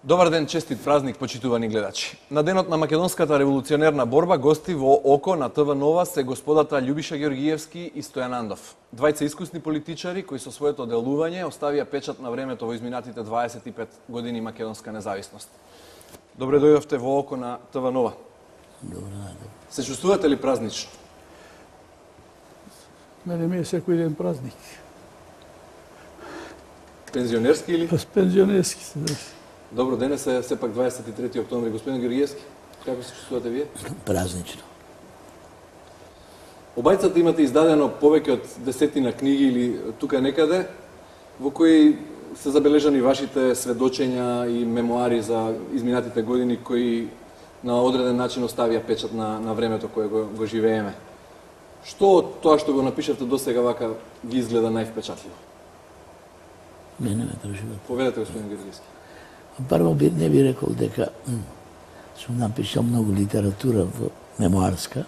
Добар ден, честит празник, почитувани гледачи. На денот на македонската револуционерна борба гости во Око на ТВ Нова се господата Љубиша Ѓоргиевски и Стојан Андов. Двајца искусни политичари кои со своето делување оставија печат на времето во изминатите 25 години македонска независност. Добре дојдовте во Око на ТВ Нова. Добре. Се чувствувате ли празнично? Мене ми е секој ден празник. Пензионерски или? Пензионерски се да. Добро денес е сепак 23 октомври. Господин Ѓоргиевски, како се чувствувате вие? Празнично. Обајцата имате издадено повеќе од десетина книги или тука некаде, во кои се забележани вашите сведочења и мемуари за изминатите години кои на одреден начин оставија печат на времето кое го живееме. Што од тоа што го напишавте досега вака ги изгледа највпечатливо? Мене ме преживат. Поведете, господин Ѓоргиевски. Прво не би рекол дека сум напишал многу литература во мемуарска,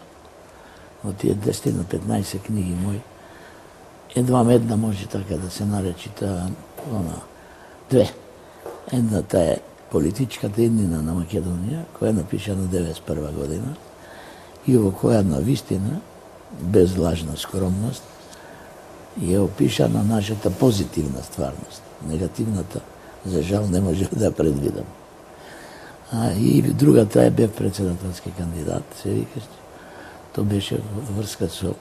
од тие 10 на 15 книги мои. Едвам една може така да се наречи две. Едната е Политичката иднина на Македонија, која е напишана 91 година и во која на вистина, без лажна скромност, е опишана нашата позитивна стварност. Негативната, за жал, не може да предвидам. И другата е бев председателски кандидат, се викаш. То беше во врска со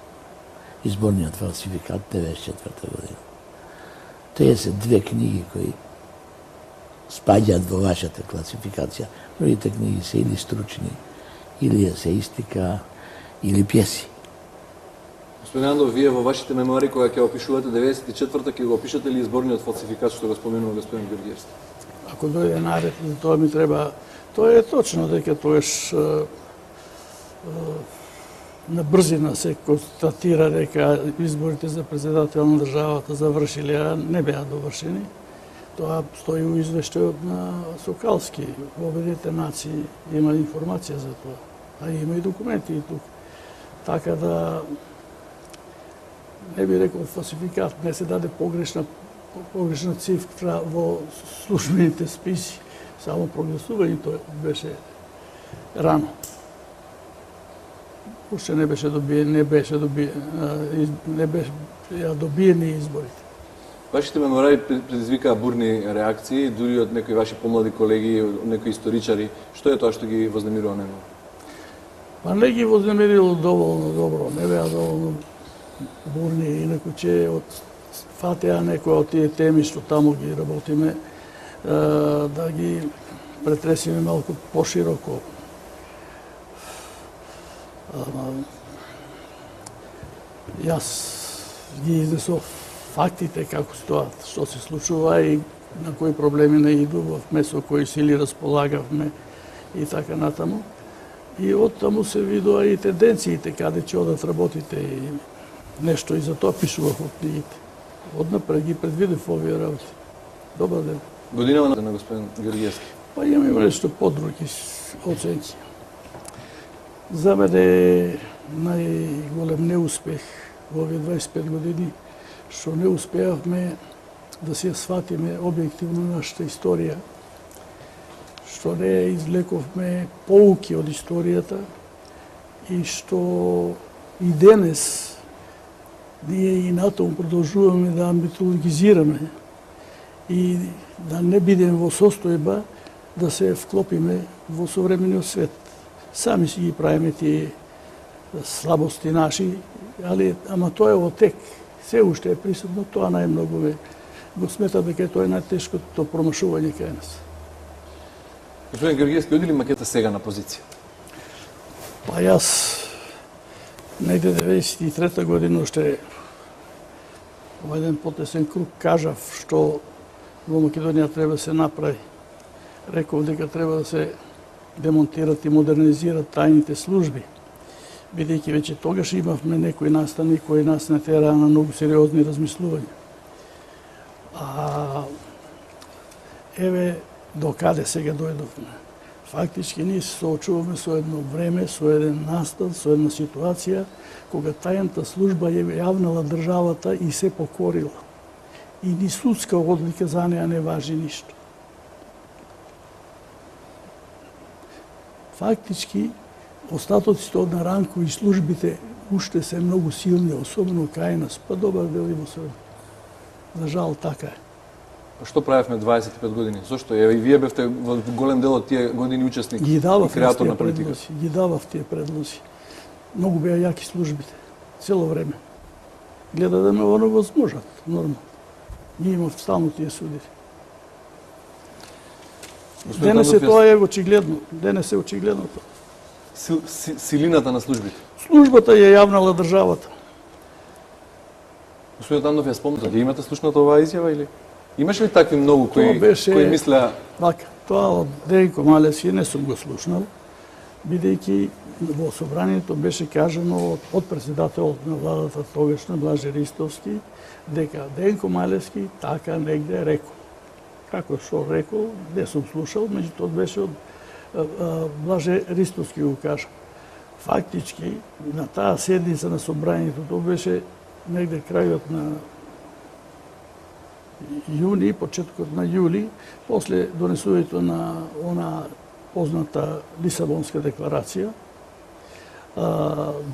изборниот фалсификат 94 година. Тие се две книги кои спаѓаат во вашата класификација. Другите книги се или стручни, или есеистика, или пјеси. Господин Андов, вие во вашите мемуари која ќе опишувате 94-та, ќе го опишете ли изборниот фалсификат што го споменува господин Ѓоргиевски? Ако дојде наред, тоа ми треба... Тоа е точно дека тоеш на брзина се констатира дека изборите за председател на државата завршиле, а не беа довршени. Тоа стои у извештајот на Сокалски. Во Обединетите нации има информација за тоа, а има и документи и тук. Така да не би рекол фалсификат, не се даде погрешна цифра во службените списи. Само прогласувањето беше рано. Уште не беше добиени изборите. Вашите мемуари предизвикаа бурни реакции, дури од некои ваши помлади колеги, од некои историчари. Што е тоа што ги вознемирува него? Па не ги вознемирило доволно добро, не беа доволно бурни, инаку че фатеа некои од тие теми што таму ги работиме, да ги претресиме малку пошироко. Јас ги изнесов фактите како стоат, што се случува и на кои проблеми наидувавме, со кои сили располагавме и така натаму. И од таму се видува и тенденциите каде ќе одат работите и нешто и за тоа пишував од книгите. Однапред ги предвидев овие работи. Добар ден. Годинава на господин Ѓоргиевски. Па имаме нешто подруги оценки. За мене најголем неуспех во овие 25 години што не успеавме да се сватиме објективно нашата историја, што не извлековме поуки од историјата и што и денес ние и натаму продолжуваме да митологизираме и да не бидеме во состојба да се вклопиме во современиот свет. Сами си ги правиме тие слабости наши, ама тоа е во тек. Се уште е присутно, тоа најмногу го смета дека тоа е најтешкото промашување кај нас. Господин Ѓоргиевски, оди ли Македонија сега на позиција? Па јас негде 93 година уште во еден потесен круг кажав што во Македонија треба да се направи. Реков дека треба да се демонтират и модернизират тајните служби, бидејќи веќе тогаш имавме некои настани кои нас не тераа на многу сериозни размислувања. Еве до каде сега дојдовме. Фактички ние се соочуваме со едно време, со еден настан, со една ситуација кога тајната служба ја јавнала државата и се покорила. И ни судска одлика за неа не важи ништо. фактички остатоците од Наранко и службите уште се многу силни, особено кај нас, па добар дел и во Србија. За жал така е. Што правевме 25 години? Зошто? И вие бевте во голем дел од тие години учесник Ги и давав креатор тие на политика. предлози, ги давав тие предлози. Многу беа јаки службите, цело време. Гледа да ме оневозможат, нормално. Ние имав стално тие судири. Денес е тоа е очигледно. Денес е очигледно тоа. Силината на службите. Службата ја јавнала државата. Господин Тандов ја спомна, ги имате слушнато оваа изјава или? Имаше ли такви многу кои мислеа? Така, тоа од Денко Малевски не сум го слушнал, бидејќи во собранието беше кажано од председателот на владата тогашна Блаже Ристовски дека Денко Малевски така негде рекол. Како што рекол, не сум слушал, меѓутоа беше од Блаже Ристовски го кажа. Фактички, на таа седница на собранието, тоа беше негде крајот на јуни, почеткот на јули, после донесувањето на она позната Лисабонска декларација,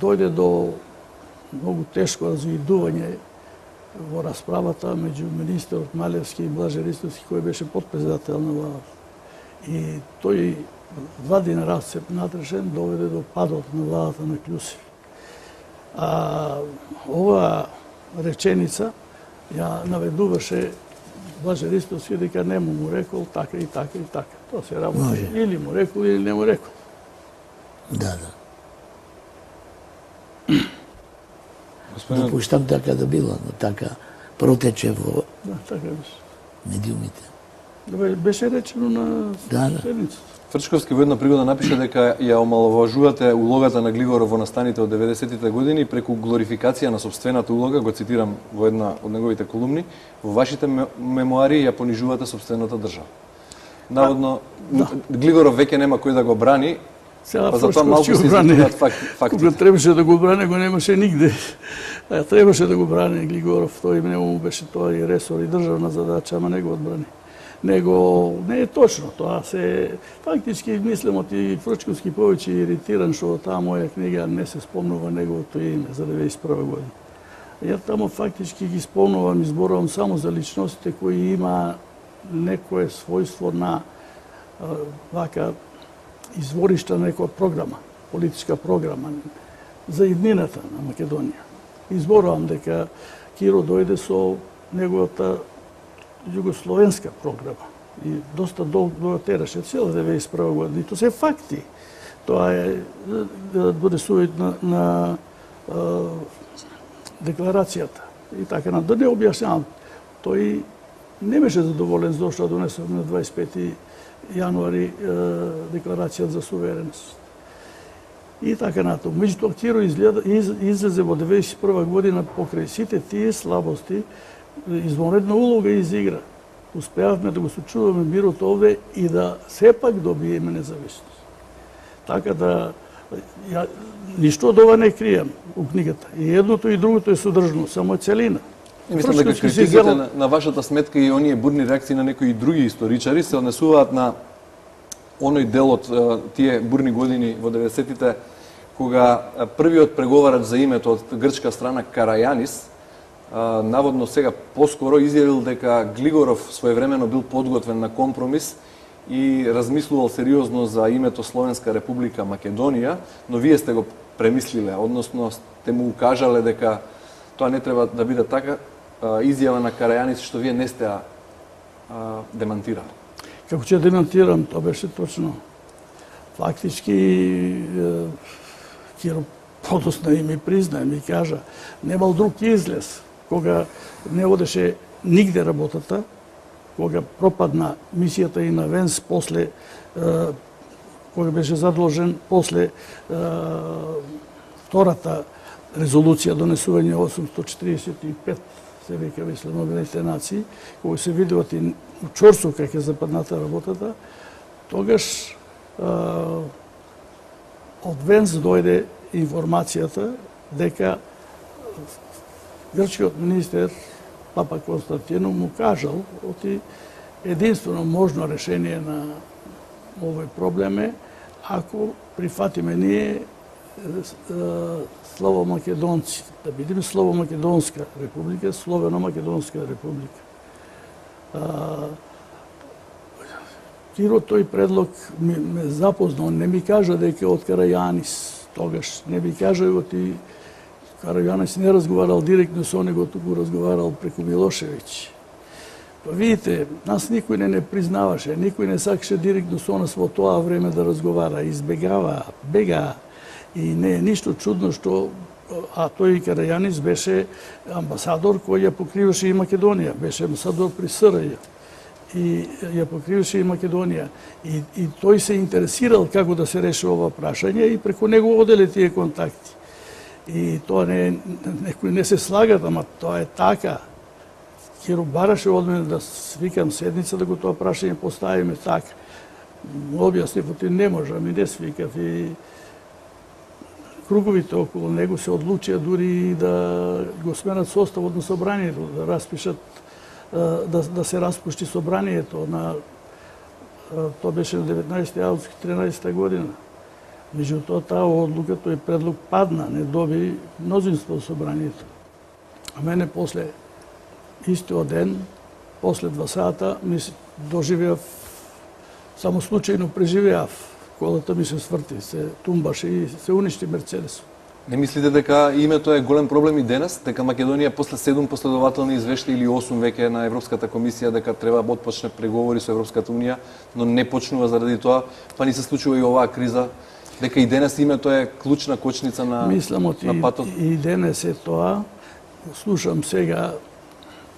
дојде до многу тешко развидување во расправата меѓу министерот Малевски и Блаже Ристовски, кој беше подпредседател на владата. И тој 2 дена раз натрешен доведе до падот на владата на Кљусев. Ова реченица ја наведуваше Блаже Ристовски дека не му рекол така и така и така. Тоа се работи. Или му рекол, или не му рекол. Да. Допуштам така да било, но така протече во така беше. медиумите. Беше речено на седницата. Фрчковски во една пригода напиша дека ја омаловажувате улогата на Глигоров во настаните од 90-тите години преку глорификација на собствената улога, го цитирам во една од неговите колумни, во вашите мемуари ја понижувате собствената држава. Наводно, Глигоров веќе нема кој да го брани, па затоа малку се измислуваат фактите. Кога требаше да го бране, го немаше нигде. Требаше да го бране Глигоров, тој му беше тоа и ресор и државна задача, ама не го одбрани. Него не е точно, тоа се фактички мислам од и Фрчковски повеќе иритиран што таа моја книга не се спомнува неговото име за 91 година. Ја таму фактички ги спомнувам и зборувам само за личностите кои има некое својство на вака изворишта на некоја програма, политичка програма за иднината на Македонија. Изборувам дека Киро дојде со неговата југословенска програма и доста долго тераше цела 91 година. И тоа се факти. Тоа е донесувањето на декларацијата. И така, да не објаснявам. Тој не беше задоволен зашто донесов на 25 јануари декларацијата за сувереност. И така натаму. Меѓутоа Киро излезе во 91 година покрај сите тие слабости, извонредна улога изигра. Успеавме да го сочуваме мирот овде и да сепак добиеме независност. Така да, ништо од ова не кријам у книгата. И едното и другото е содржано, само е целина. Мислам дека критиките на вашата сметка и оние бурни реакции на некои други историчари се однесуваат на оној дел од тие бурни години во 90-тите, кога првиот преговарач за името од грчка страна Карајанис наводно сега поскоро изјавил дека Глигоров своевремено бил подготвен на компромис и размислувал сериозно за името Словенска република Македонија, но вие сте го премислиле, односно сте му укажале дека тоа не треба да биде така, изјава на Карајанис што вие не сте демантирали. Како ќе демантирам, тоа беше точно. Фактички Киро подосна и ми призна, и ми кажа, немал друг излез, кога не одеше нигде работата, кога пропадна мисијата и на Венс после, кога беше задолжен после втората резолуција донесување 845, се вика мислам Обединетите нации, кога се видуват и у Чорсу како е западната работата, тогаш од Венс дојде информацијата дека грчкиот министер Папа Константино му кажал оти единствено можно решение на овој проблем е ако прифатиме ние славомакедонци, да бидеме славомакедонска република, словено-македонска република. Киро тој предлог ме запознал, не ми кажа дека од Карајанис тогаш, не ми кажа оти Карајанис не разговарал директно со него, туку разговарал преку Милошевиќ. Па видите, нас никој не признаваше, никој не сакаше директно со нас во тоа време да разговара, избегава, бега. И не е ништо чудно што, а тој Карајанис беше амбасадор кој ја покриваше и Македонија, беше амбасадор при СРЈ и ја покриваше и Македонија. И тој се интересирал како да се реши ова прашање и преку него оделе тие контакти. И тоа некој не се слагат, ама тоа е така. Киро бараше од мене да свикам седница да го тоа прашање поставиме така. Му објаснив, ти не може, ами не свикав и круговите околу него се одлучија дури и да го сменат составот на собранието, да распишат, да се распушти собранието на тоа беше на 19 август 13 година. Меѓутоа таа одлука, тој предлог падна, не доби мнозинство во собранието. А мене после истиот ден, после 2 сата, ми доживеав, само случајно преживеав. Колата ми се сврти, се тумбаше и се уништи Мерцедес. Не мислите дека името е голем проблем и денес? Дека Македонија после 7 последователни извештаи или 8 веќе на Европската комисија дека треба да отпочне преговори со Европската унија, но не почнува заради тоа, па ни се случува и оваа криза, дека и денес името е клучна кочница на на патот? И денес е тоа. Слушам сега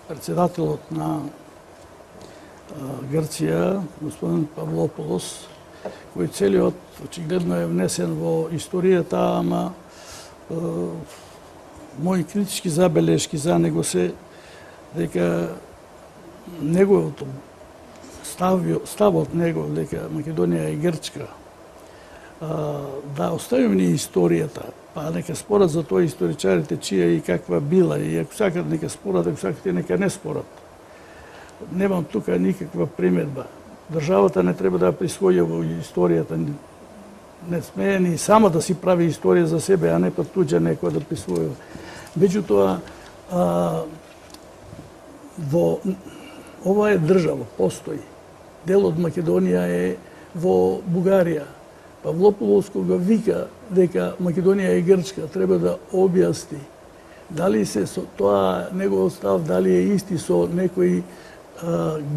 председателот на Грција, господин Павлополос, кој целиот очигледно е внесен во историјата, ама мои критички забелешки за него се дека неговото ставот него дека Македонија е грчка, да оставиме ни историјата, па нека спорат за тоа историчарите чија и каква била, и ако сакат нека спорат, ако сакат нека не спорат. Немам тука никаква приметба. Државата не треба да ја присвоја во историјата. Не смее ни сама да си прави историја за себе, а не па туѓа некоја да присвојува. Меѓутоа, во оваа држава постои. Дел од Македонија е во Бугарија. Павлополос кога вика дека Македонија е грчка, треба да објасни дали се со тоа неговиот став, дали е исти со некои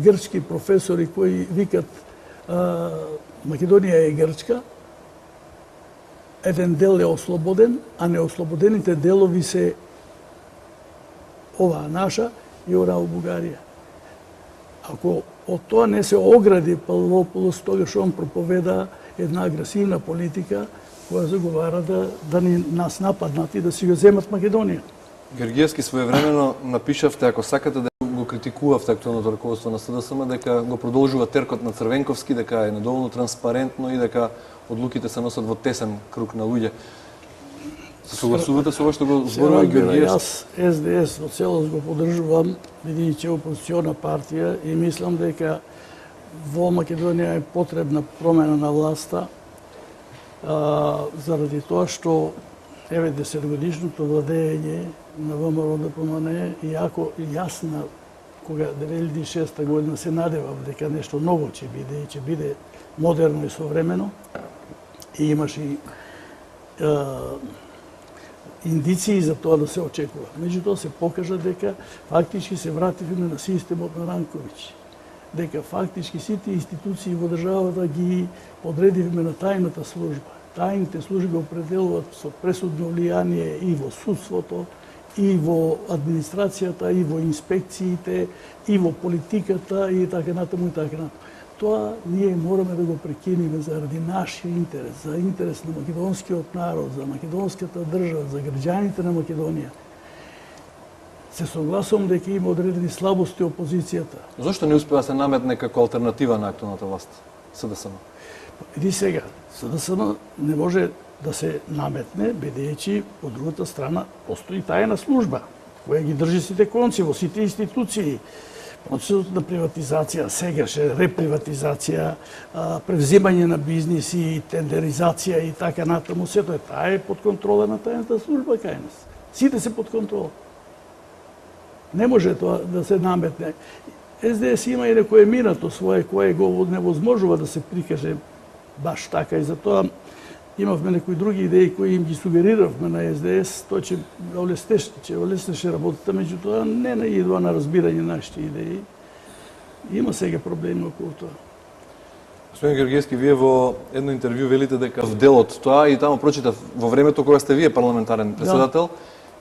грчки професори кои викат Македонија е грчка, еден дел е ослободен, а неослободените делови се оваа наша и онаа во Бугарија. Ако од тоа не се огради Павлополос, тогаш он проповеда една агресивна политика која заговара да ни нас нападнат и да си го земат Македонија. Георгиевски своевремено напишавте, ако сакате да го критикувавте актуелното раководство на СДСМ, дека го продолжува теркот на Црвенковски, дека е недоволно транспарентно и дека одлуките се носат во тесен круг на луѓе. Се согласувате со ова што го зборува Георгиевски? Јас СДС во целост го поддржувам, бидејќи е опозициона партија и мислам дека во Македонија е потребна промена на власта, заради тоа што 10-годишното владење на ВМРО ДПМН, иако јасна кога 2006 година се надевав дека нешто ново ќе биде и ќе биде модерно и современо, и имаше и индиции за тоа да се очекува. Меѓутоа се покажа дека фактички се вративме на системот на Ранковиќ, дека фактички сите институции во државата ги подредивме на тајната служба. Тајните служби определуват со пресудно влијание и во судството, и во администрацијата, и во инспекциите, и во политиката, и така натаму и така натаму. Тоа ние мораме да го прекинеме заради нашиот интерес, за интерес на македонскиот народ, за македонската држава, за граѓаните на Македонија. Се согласувам дека има одредени слабости опозицијата. Зошто не успеа да се наметне како алтернатива на актуелната власт, СДСМ? Иди сега, СДСМ не може да се наметне, бидејќи од другата страна постои тајна служба, која ги држи сите конци во сите институции. Процесот на приватизација, сегаше реприватизација, превземање на бизниси, тендеризација и така натаму, сето таа е под контрола на тајната служба кај нас. Сите се под контрола. Не може тоа да се наметне. СДС има и некое минато свое кое го невозможува да се прикаже баш така и затоа имавме некои други идеи кои им ги сугериравме на СДС, тоа ќе олеснеше работата, меѓутоа не наидува на разбирање нашите идеи. Има сега проблеми околу тоа. Господин Георгиевски, вие во едно интервју велите дека делот тоа и таму прочитав во времето кога сте вие парламентарен председател,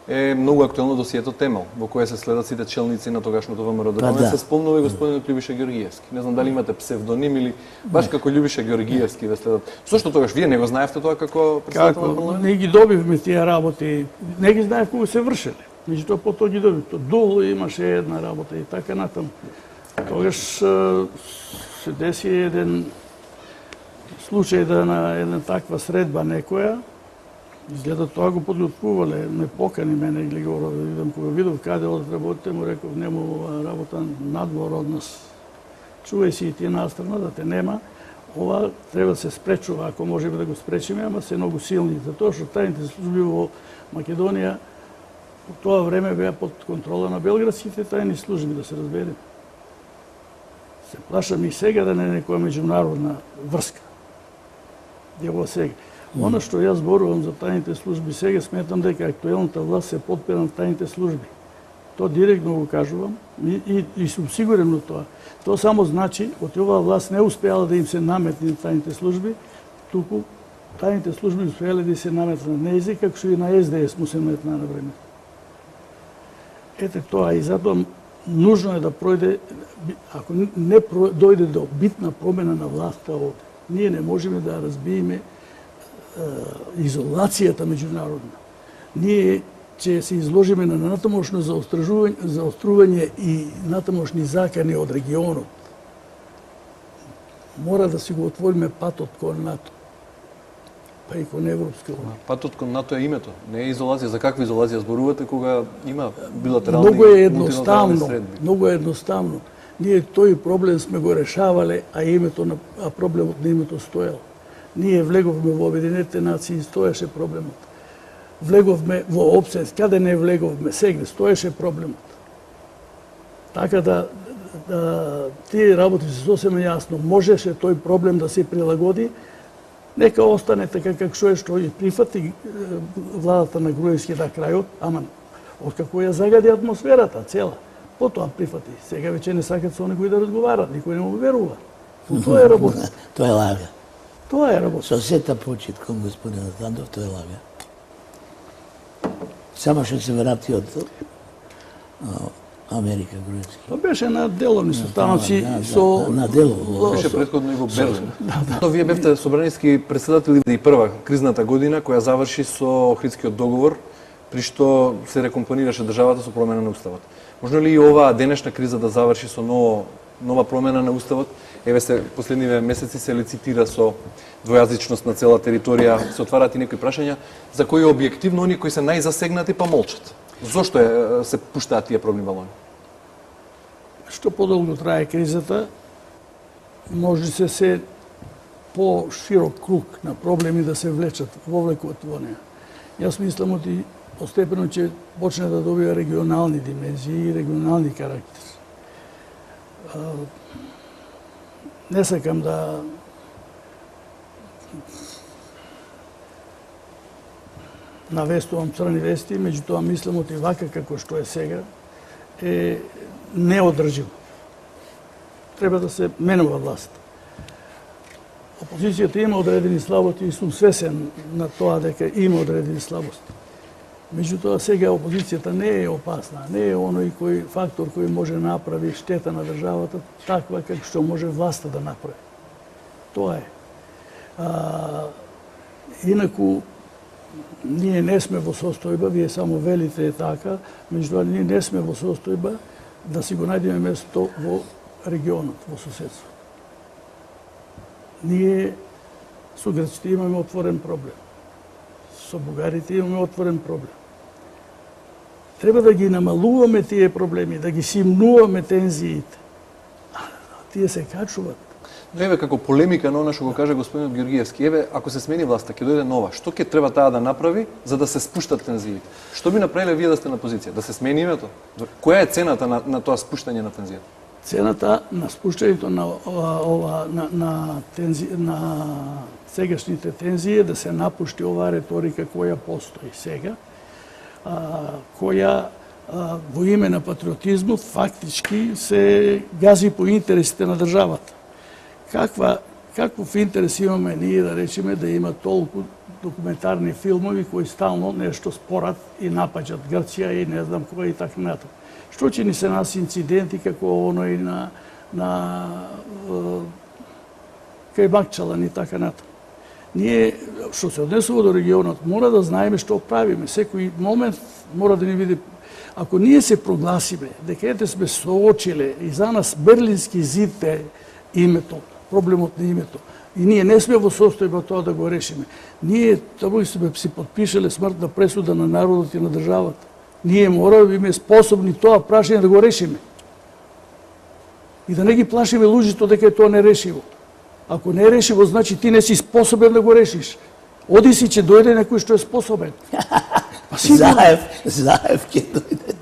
е многу актуелно досието Темел, во кое се следат сите челници на тогашното ВМРО. Да се спомнува и господинот Љубиша Георгиевски. Не знам дали имате псевдоним или баш како Љубиша Георгиевски ве следат. Зошто тогаш вие не го знаевте тоа како председател на парламент? Не ги добивме тие работи, не ги знаев кога се вршеле. Меѓутоа потоа ги добивме. Долу имаше една работа и така натаму. Тогаш се деси еден случај да на една таква средба некоја, изгледа тоа го подготвувале, ме покани мене Глигоров да видам, кога видов каде одат работите, му реков, нема ова работа надвор од нас. Чувај си и ти настрана да те нема, ова треба да се спречува, ако можеме да го спречиме, ама се многу силни, затоа што тајните служби во Македонија во тоа време беа под контрола на белградските тајни служби, да се разбереме. Се плашам и сега да не е некоја меѓународна врска. Ево сега. Оно што јас зборувам за тајните служби сега, сметам дека актуелната власт се подпира на тајните служби. Тоа директно го кажувам и сум сигурен на тоа. Тоа само значи, од оваа власт не успеала да им се наметне тајните служби, туку тајните служби успеале да се наметнат на нејзи, како што и на СДС му се наметна на време. Ете тоа и затоа нужно е да пројде, ако не дојде до битна промена на власта овде, ние не можеме да разбиеме изолацијата меѓународна. Ние ќе се изложиме на натамошно заострување и натамошни закани од регионот. Мора да си го отвориме патот кон НАТО, па и кон Европска унија. Патот кон НАТО е името, не е изолација. За каква изолација зборувате кога има билатерални мултилатерални средби? Многу е едноставно. Ние тој проблем сме го решавале, а проблемот на името стоел. Ние влеговме во Обединетите нации и стоеше проблемот. Влеговме во ОПСЕС, каде не влеговме, сегде стоеше проблемот. Така да тие работи се сосема јасно. Можеше тој проблем да се прилагоди, нека остане така како што е, што и прифати владата на Груевски на крајот, ама откако ја загади атмосферата цела, потоа прифати. Сега веќе не сакат со некој да разговарат, никој не му верува. Тоа е работа. Тоа е лага. Тоа е работа. Со сета почит кон господин Атандов, тоа е лага. Само што се врати од Америка, Груевски. Тоа беше на деловни состаноци со... На дело. Беше претходно и во Берлин. Вие бевте собраниски председател и прва кризната година, која заврши со Охридскиот договор, при што се рекомпонираше државата со промена на уставот. Можно ли и оваа денешна криза да заврши со нова промена на уставот? Еве се последниве месеци се лицитира со двојазичност на цела територија, се отварат и некои прашања за кои објективно оние кои се најзасегнати па молчат. Зошто се пуштаат тие пробни балони? Што подолго трае кризата, може се по-широк круг на проблеми да се вовлекуват во неја. Јас мислам оти постепено ќе почне да добива регионални димензии и регионални карактери. Не сакам да навестувам црни вести, меѓутоа мислам оти вака како што е сега е неодрживо. Треба да се менува власт. Опозицијата има одредени слабости и сум свесен на тоа дека има одредени слабости. Меѓутоа сега опозицијата не е опасна, не е оној кој фактор кој може да направи штета на државата, таква како што може власта да направи. Тоа е. Инаку ние не сме во состојба, вие само велите така, меѓутоа ние не сме во состојба да си го најдеме место во регионот, во соседство. Ние со грците имаме отворен проблем. Со бугарите имаме отворен проблем. Треба да ги намалуваме тие проблеми, да ги симнуваме тензиите. А тие се качуваат. Но еве како полемика на она што го кажа господинот Георгиевски, еве ако се смени власта, ќе дојде нова, што ќе треба таа да направи за да се спуштат тензиите? Што би направиле вие да сте на позиција? Да се смени името? Која е цената на тоа спуштање на тензијата? Цената на спуштањето на сегашните тензии е да се напушти оваа реторика која постои сега, која во име на патриотизмот фактички се гази по интересите на државата. Каков интерес имаме ние да речеме да има толку документарни филмови кои стално нешто спорат и напаѓат Грција и не знам кој и така натаму. Што ќе ни се нас инциденти како оној кај Макчалан и така натаму. Ние, што се однесува до регионот, мора да знаеме што правиме. Секој момент мора да ни биде. Ако ние се прогласиме дека ете сме соочиле и за нас Берлински зид е името, проблемот на името, и ние не сме во состојба тоа да го решиме. Ние тоа сме си подпишале смртна пресуда на народот и на државата. Ние мора да биме способни тоа прашање да го решиме. И да не ги плашиме луѓето дека е тоа нерешиво. Ако не е решиво, значи ти не си способен да го решиш. Оди си, ќе дојде некој што е способен. Заев ќе дојде.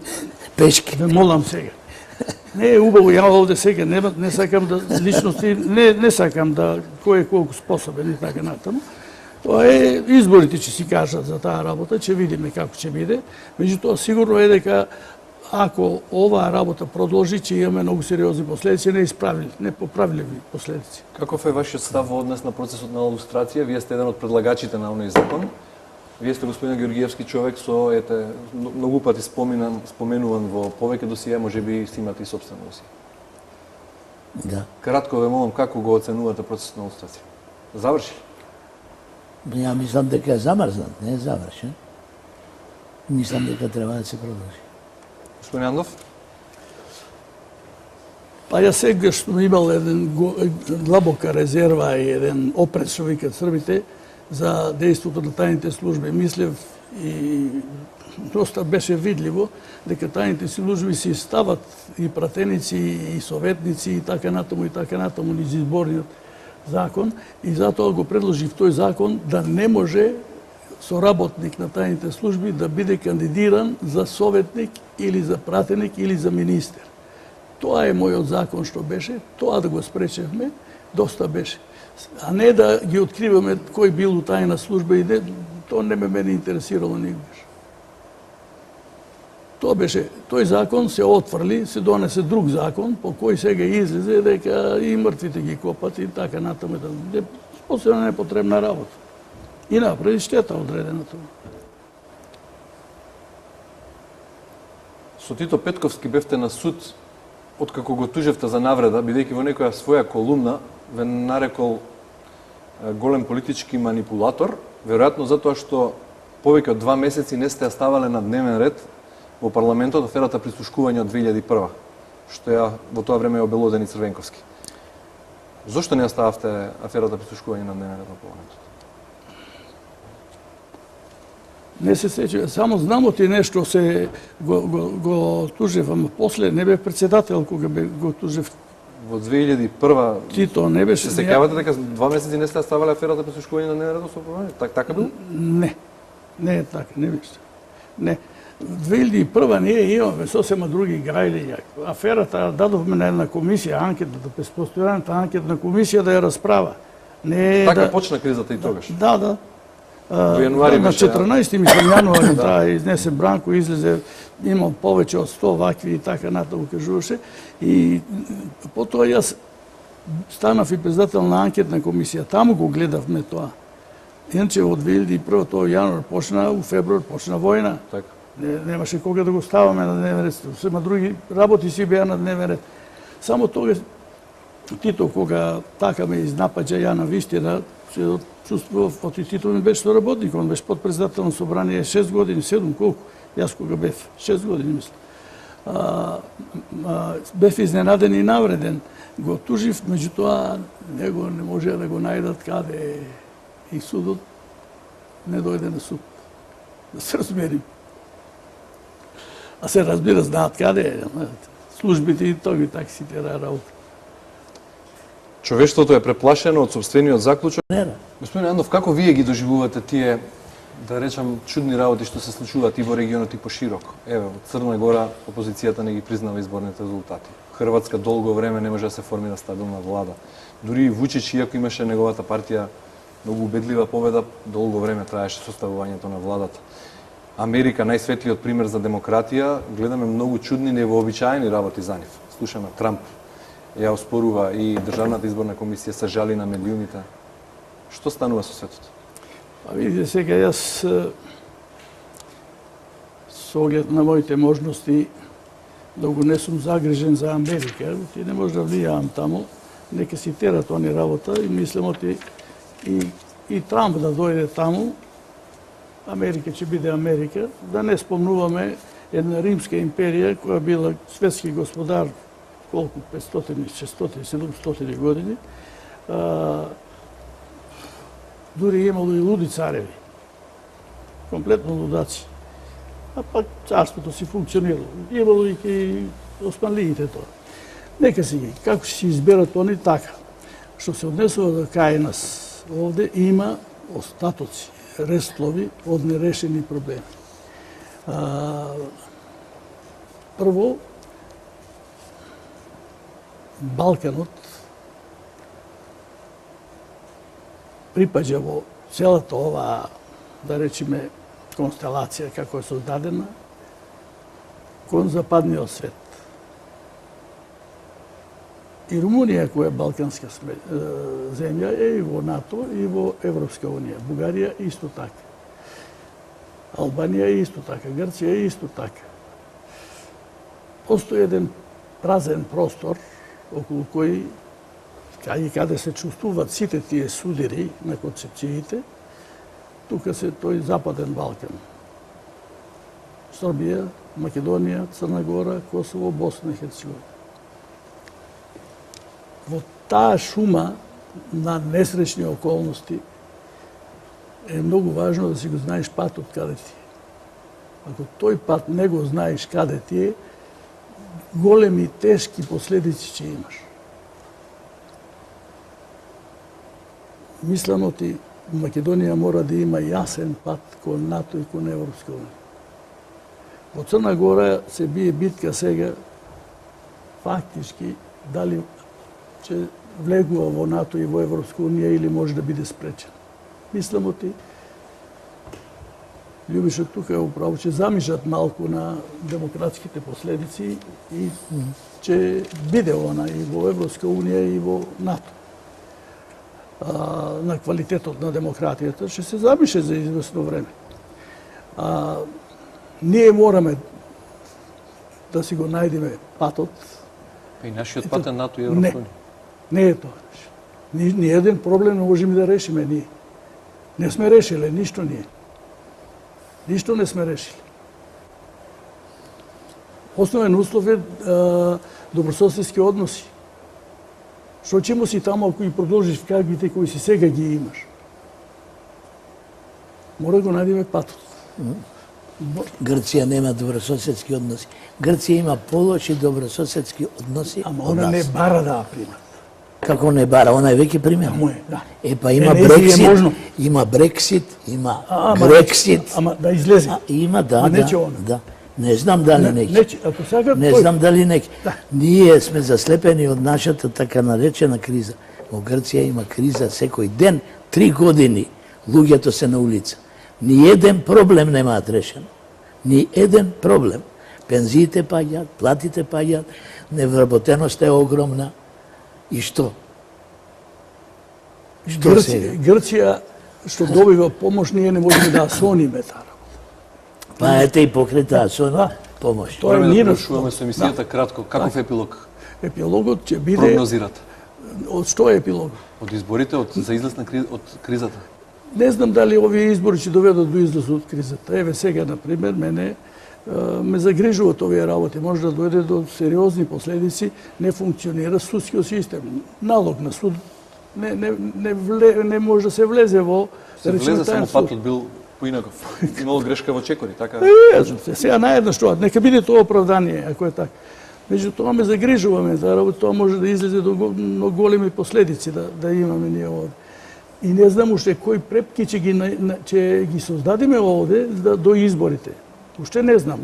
Пешки. Ве молам сега. Не е убаво, ја овде сега не сакам да личности, не сакам да кој е колку способен и така натаму. Тоа е изборите ќе си кажат за таа работа, ќе видиме како ќе биде. Меѓутоа сигурно е дека ако оваа работа продолжи, ќе имаме многу сериозни последици, непоправливи последици. Каков е вашиот став во однес на процесот на лустрација? Вие сте еден од предлагачите на оној закон. Вие сте господин Георгиевски човек со многу пати споменуван во повеќе досија, можеби си имате и сопствено досија. Да. Кратко ве молам, како го оценувате процесот на лустрација? Заврши? Ја мислам дека е замрзнат, не е завршен. Мислам дека треба да се продолжи. Господин Андов? Па ја сегаш сум имал еден длабока резерва и еден опрез, што викат србите, за дејството на тајните служби. Мислев и доста беше видливо дека тајните служби си стават и пратеници и советници и така натаму низ изборниот закон и затоа го предложив тој закон да не може соработник на тајните служби да биде кандидиран за советник или за пратеник или за министер. Тоа е мојот закон што беше, тоа да го спречевме, доста беше. А не да ги откриваме кој бил у тајна служба и тоа не ме интересирало никогаш. Тоа беше, тој закон се отфрли, се донесе друг закон по кој сега излезе дека и мртвите ги копат и така натаму. Посебно непотребна работа. И направи штета одредена тоа. Со Тито Петковски бевте на суд откако го тужевте за навреда, бидејќи во некоја своја колумна ве нарекол голем политички манипулатор, веројатно затоа што повеќе од 2 месеци не сте ја ставале на дневен ред во парламентот аферата прислушкување од 2001, што ја во тоа време ја обелодени Црвенковски. Зошто не ја стававте аферата прислушкување на дневен ред во парламентот? Не се сеќавам, само знамо ти нешто се го тужев, ама после не бе председател кога го тужев. Во 2001 Тито не беше. Се сеќавате дека 2 месеци не сте ставале аферата прислушкување на дневен ред во парламентот? Така бил? Не. Не е така, не беше. Не. 2001 ние имаме сосема други гајли. Аферата дадовме на една комисија, анкетата, без постојаната анкетна комисија да ја расправа. Не така почна кризата и тогаш. Да. Во јануари на беше. 14 мислам јануари таа изнесе Бранко, излезе, имал повеќе од 100 вакви и така натаму кажуваше. И потоа јас станав и председател на анкетна комисија. Таму го гледавме тоа. Иначе од 2001 тоа јануар почна, у февруар почна војна. Така. Немаше кога да го ставаме на дневен ред. Сема други работи си беа на дневен ред. Само тогаш Тито кога така ме изнапаѓа ја на вистина, се чувствував, оти Тито ми беше соработник, он беше подпредседател на собрание 6 години, 7, колку? Јас кога бев 6 години, мислам. Бев изненаден и навреден. Го тужив, меѓутоа него не можеа да го најдат каде и судот не дојде на суд. Да се размерим. А се разбира, знаат каде е. Службите и тоги так си тера работа. Човештвото е преплашено од собствениот заклучок. Нера. Господин Андов, како вие ги доживувате тие, да речам, чудни работи што се случуваат и во регионот и пошироко? Еве, во Црна Гора опозицијата не ги признава изборните резултати. Хрватска долго време не може да се формира стабилна влада. Дури и Вучич, иако имаше неговата партија многу убедлива победа, долго време траеше составувањето на владата. Америка, најсветлиот пример за демократија, гледаме многу чудни, невообичаени работи за нив. Слушаме Трамп ја оспорува и Државната изборна комисија се жали на медиумите. Што станува со светот? Па видите сега, јас со оглед на моите можности да го не сум загрижен за Америка, ти не може да влијавам таму, нека си терат они работа и мислам оти и Трамп да дојде таму, Америка ќе биде Америка, да не спомнуваме една римска империја која била светски господар колку 500, 600, 700 години. Дури имало и луди цареви. Комплетно лудаци. А пак царството си функционирало. Имало и османлиите тоа. Нека си ги, како ќе си изберат они така. Што се однесува до кај нас, овде има остатоци, рестлови од нерешени проблеми. Прво, Балканот припаѓа во целата ова, да речеме, констелација како е создадена кон западниот свет. И Румунија, која е балканска земја, е и во НАТО, и во Европска унија. Бугарија исто така. Албанија исто така. Грција исто така. Постои еден празен простор околу кој каде се чувствуваат сите тие судири на концепциите, тука се тој Западен Балкан. Србија, Македонија, Црна Гора, Косово, Босна и Херцеговина. Во таа шума на несречни околности е многу важно да си го знаеш патот каде ти е. Ако тој пат не го знаеш каде ти е, големи тешки последици ќе имаш. Мислам оти Македонија мора да има јасен пат кон НАТО и кон Европска унија. Во Црна Гора се бие битка сега фактички дали ќе влегува во НАТО и во Европска унија или може да биде спречен. Мислам оти Љубиша тука е управо, ќе замижат малку на демократските последици и ќе биде она и во Европска унија и во НАТО. На квалитетот на демократијата ќе се замише за известно време. Ние мораме да си го најдеме патот. И нашиот пат е НАТО и Европска унија. Не е тоа. Ни еден проблем не можеме да решиме ние. Не сме решиле ништо ние. Ништо не сме решили. Основен услов е добрососедски односи. Што ќе му си таму ако и продолжиш каквите кои си сега ги имаш? Мора го најдеме патот. Грција нема добрососедски односи. Грција има полоши добрососедски односи. Ама она не бара да примат. Како не бара, она е веќе пример. Да. Па има Брексит, има Брексит, има Грексит. Ама да излезе. Има, да. Да. Не знам дали неќе. Не знам дали неќе. Ние сме заслепени од нашата така наречена криза. Во Грција има криза секој ден, 3 години. Луѓето се на улица. Ни еден проблем немаат решен. Ни еден проблем. Пензиите паѓаат, платите паѓаат, невработеноста е огромна. И што? Грција што добива помош, ние не можеме да асониме таа. Па ете и покрај таа асона помош. Тоа е да прошуваме со емисијата кратко. Каков епилог? Епилогот ќе биде... Прогнозирате? Од што е епилог? Од изборите, за излез од кризата? Не знам дали овие избори ќе доведат до излез од кризата. Еве сега, например, мене ме загрижуваат овие работи. Може да дојде до сериозни последици, не функционира судскиот систем. Налог на суд не може да се влезе во... Се влезе, само патот бил Поинаков. Имало грешка во чекори, така? Сега наедно што, нека биде тоа оправдание, ако е така. Меѓутоа ме загрижуваме за работа, тоа може да излезе до многу големи последици да имаме ние овде. И не знам уште кои препки ќе ги создадиме овде до изборите. Уште не знам.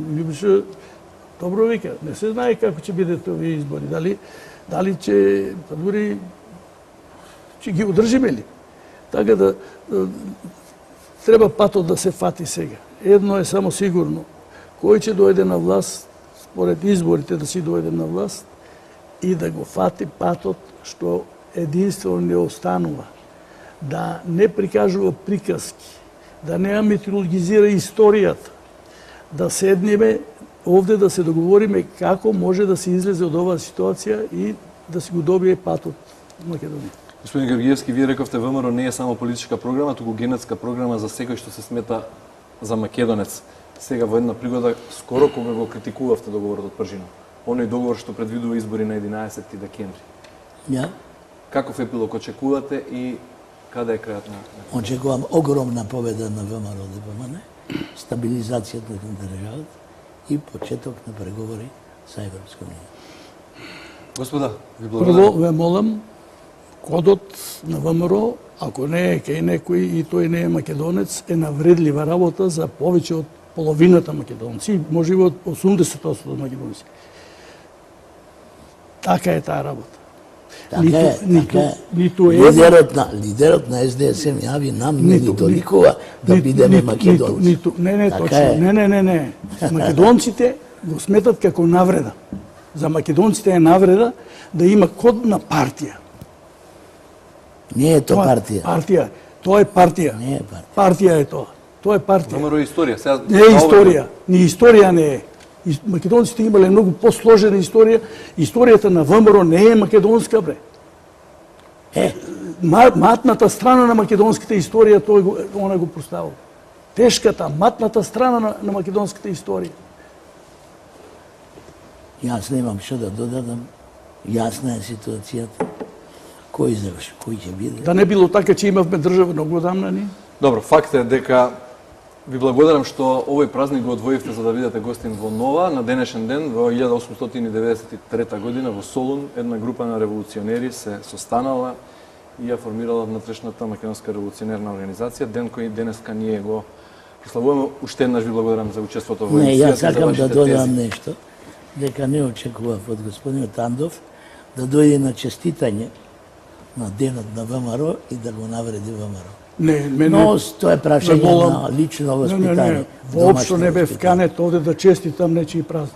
Добро вика, не се знае како ќе бидат овие избори. Дали ќе, дури ќе ги одржиме ли? Така да треба патот да се фати сега. Едно е само сигурно. Кој ќе дојде на власт, според изборите да си дојде на власт и да го фати патот што единствено не останува. Да не прикажува приказки, да не митологизира историјата, да седнеме овде да се договориме како може да се излезе од оваа ситуација и да си го добие патот Македонија. Господин Георгиевски, вие рековте ВМРО не е само политичка програма, туку генетска програма за секој што се смета за македонец. Сега во една пригода, скоро кога го критикувавте договорот од Пржина, оној договор што предвидува избори на 11 декември. Ја? Каков епилог очекувате и каде е крајот на? Очекувам огромна победа на ВМРО ДПМН, стабилизацијата на државата и почеток на преговори со Европска унија. Господа, ви благодарам. Прво ве молам, кодот на ВМРО, ако не е кај некој и тој не е македонец, е навредлива работа за повеќе од половината македонци, може и од 80% од македонци. Така е таа работа. Така е. Лидерот на СДСМ јави нам не ни толикува да бидеме македонци. Не, точно. Не. Македонците го сметат како навреда. За македонците е навреда да има код на партија. Не е тоа партија. Партија. Тоа е партија. Не е партија. Партија е тоа. Тоа е партија. ВМРО е историја. Не е историја. Ни историја не е. Македонците имале многу посложена историја. Историјата на ВМРО не е македонска, бре. Матната страна на македонската историја, она го проставува. Тешката, матната страна на македонската историја. Јас немам што да додадам. Јасна е ситуацијата. Кој ќе биде? Да не било така, че имавме држава многу одамна ни? Добро, факт е дека ви благодарам што овој празник го одвоивте за да бидете гостин во Нова. На денешен ден, во 1893 година, во Солун, една група на револуционери се состанала и ја формирала внатрешната македонска револуционерна организација, ден кој денеска ние го прославуваме. Уште еднаш ви благодарам за учеството во емисијата. Не, јас сакам да додам нешто, дека не очекував од господинот Андов да дојде на честитање на денот на ВМРО и да го навреди ВМРО. Но тоа е прашање на лично воспитание. Воопшто не бев канет овде да честитам нечии празник.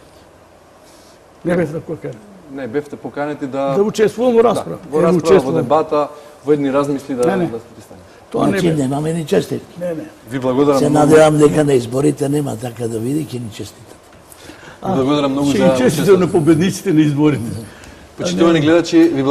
Не бев да поканет. Не, бевте поканети да учествувам во расправа. Во расправа, во дебата, во едни размисли да пристане. Тоа не бев. Немаме ни честитки. Ви благодарам. Се надевам дека на изборите нема така да види, ќе ни честитат. Ви благодарам многу за учеството. Ќе честитам на победниците на изборите. Почитувани гледачи,